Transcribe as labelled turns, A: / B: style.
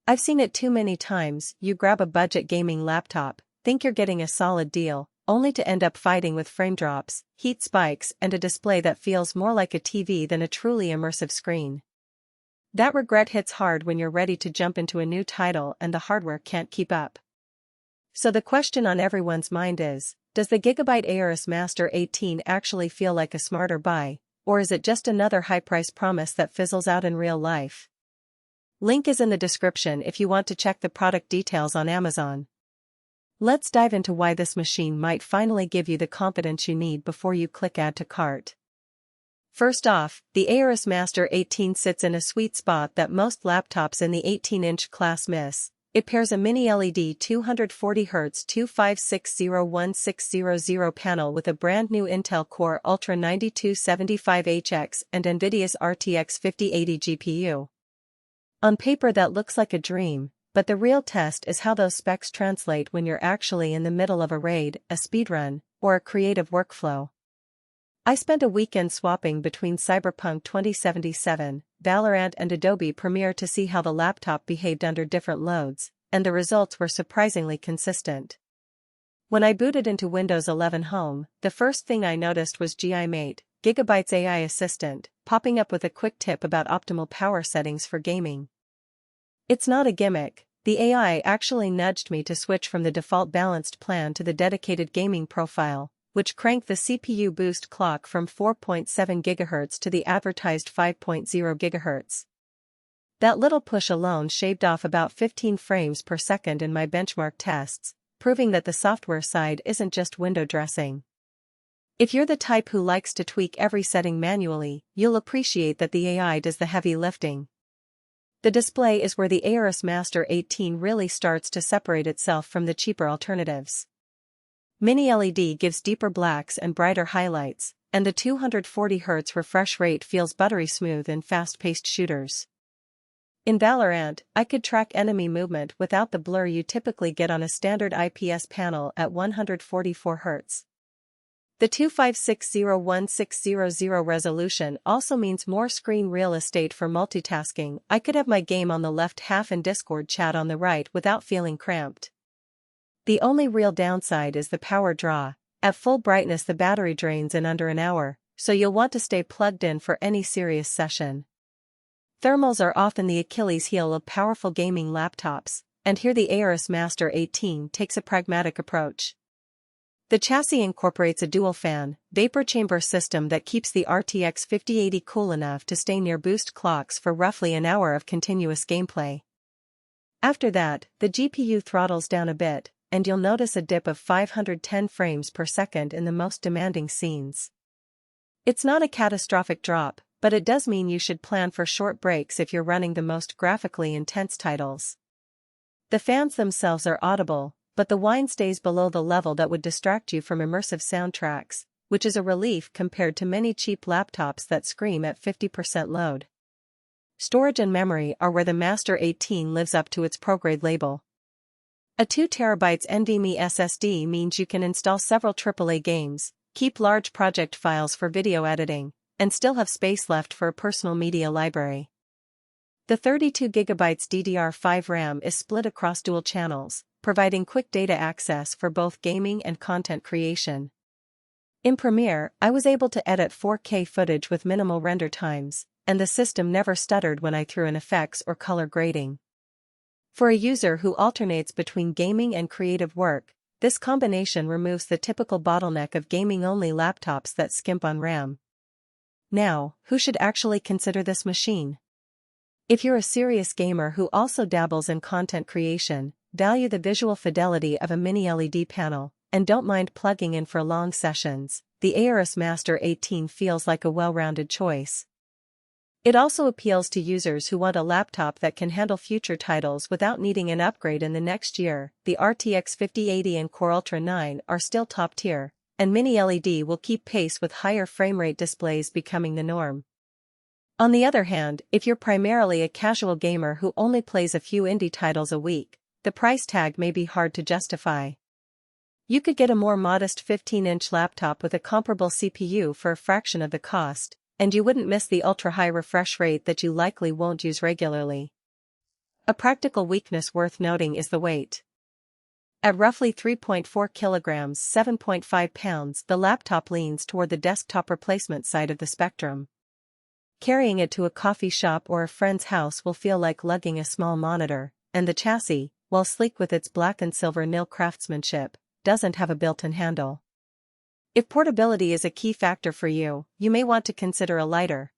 A: I've seen it too many times. You grab a budget gaming laptop, think you're getting a solid deal, only to end up fighting with frame drops, heat spikes, and a display that feels more like a TV than a truly immersive screen. That regret hits hard when you're ready to jump into a new title and the hardware can't keep up. So the question on everyone's mind is, does the GIGABYTE AORUS Master 18 actually feel like a smarter buy, or is it just another high-price promise that fizzles out in real life? Link is in the description if you want to check the product details on Amazon. Let's dive into why this machine might finally give you the confidence you need before you click Add to Cart. First off, the AORUS Master 18 sits in a sweet spot that most laptops in the 18-inch class miss. It pairs a mini LED 240Hz 2560160 panel with a brand new Intel Core Ultra 9275HX and NVIDIA's RTX 5080 GPU. On paper that looks like a dream, but the real test is how those specs translate when you're actually in the middle of a raid, a speedrun, or a creative workflow. I spent a weekend swapping between Cyberpunk 2077, Valorant and Adobe Premiere to see how the laptop behaved under different loads, and the results were surprisingly consistent. When I booted into Windows 11 Home, the first thing I noticed was GiMATE, GIGABYTE's AI assistant, popping up with a quick tip about optimal power settings for gaming. It's not a gimmick, the AI actually nudged me to switch from the default balanced plan to the dedicated gaming profile, which cranked the CPU boost clock from 4.7 GHz to the advertised 5.0 GHz. That little push alone shaved off about 15 frames per second in my benchmark tests, proving that the software side isn't just window dressing. If you're the type who likes to tweak every setting manually, you'll appreciate that the AI does the heavy lifting. The display is where the AORUS Master 18 really starts to separate itself from the cheaper alternatives. Mini LED gives deeper blacks and brighter highlights, and the 240Hz refresh rate feels buttery smooth in fast-paced shooters. In Valorant, I could track enemy movement without the blur you typically get on a standard IPS panel at 144Hz. The 2560160 resolution also means more screen real estate for multitasking. I could have my game on the left half and Discord chat on the right without feeling cramped. The only real downside is the power draw. At full brightness the battery drains in under an hour, so you'll want to stay plugged in for any serious session. Thermals are often the Achilles heel of powerful gaming laptops, and here the AORUS Master 18 takes a pragmatic approach. The chassis incorporates a dual-fan, vapor chamber system that keeps the RTX 5080 cool enough to stay near boost clocks for roughly an hour of continuous gameplay. After that, the GPU throttles down a bit, and you'll notice a dip of 510 frames per second in the most demanding scenes. It's not a catastrophic drop, but it does mean you should plan for short breaks if you're running the most graphically intense titles. The fans themselves are audible, but the whine stays below the level that would distract you from immersive soundtracks, which is a relief compared to many cheap laptops that scream at 50% load. Storage and memory are where the Master 18 lives up to its pro-grade label. A 2TB NVMe SSD means you can install several AAA games, keep large project files for video editing, and still have space left for a personal media library. The 32GB DDR5 RAM is split across dual channels, providing quick data access for both gaming and content creation. In Premiere, I was able to edit 4K footage with minimal render times, and the system never stuttered when I threw in effects or color grading. For a user who alternates between gaming and creative work, this combination removes the typical bottleneck of gaming-only laptops that skimp on RAM. Now, who should actually consider this machine? If you're a serious gamer who also dabbles in content creation, value the visual fidelity of a mini LED panel, and don't mind plugging in for long sessions, the AORUS Master 18 feels like a well-rounded choice. It also appeals to users who want a laptop that can handle future titles without needing an upgrade in the next year. The RTX 5080 and Core Ultra 9 are still top tier, and mini LED will keep pace with higher frame rate displays becoming the norm. On the other hand, if you're primarily a casual gamer who only plays a few indie titles a week, the price tag may be hard to justify. You could get a more modest 15-inch laptop with a comparable CPU for a fraction of the cost, and you wouldn't miss the ultra-high refresh rate that you likely won't use regularly. A practical weakness worth noting is the weight. At roughly 3.4 kilograms (7.5 pounds), the laptop leans toward the desktop replacement side of the spectrum. Carrying it to a coffee shop or a friend's house will feel like lugging a small monitor, and the chassis, while sleek with its black and silver nil craftsmanship, doesn't have a built-in handle. If portability is a key factor for you, you may want to consider a lighter,